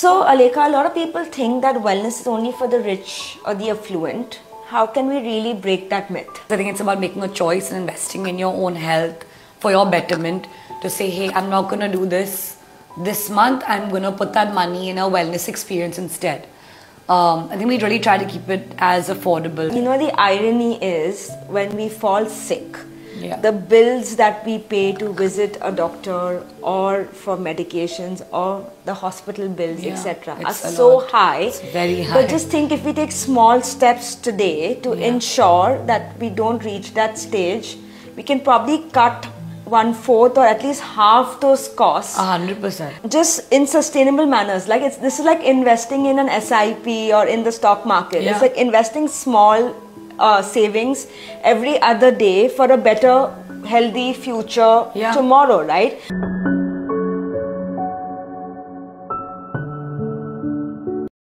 So, Aleka, a lot of people think that wellness is only for the rich or the affluent. How can we really break that myth? I think it's about making a choice and investing in your own health for your betterment. To say, hey, I'm not going to do this month. I'm going to put that money in a wellness experience instead. I think we really try to keep it as affordable. You know, the irony is when we fall sick, yeah. the bills that we pay to visit a doctor or for medications or the hospital bills, yeah, etc. are so high. It's very high. But just think, if we take small steps today to ensure that we don't reach that stage, we can probably cut 1/4 or at least half those costs. 100%. Just in sustainable manners. Like this is like investing in an SIP or in the stock market. Yeah. It's like investing small savings every other day for a better, healthy future tomorrow, right?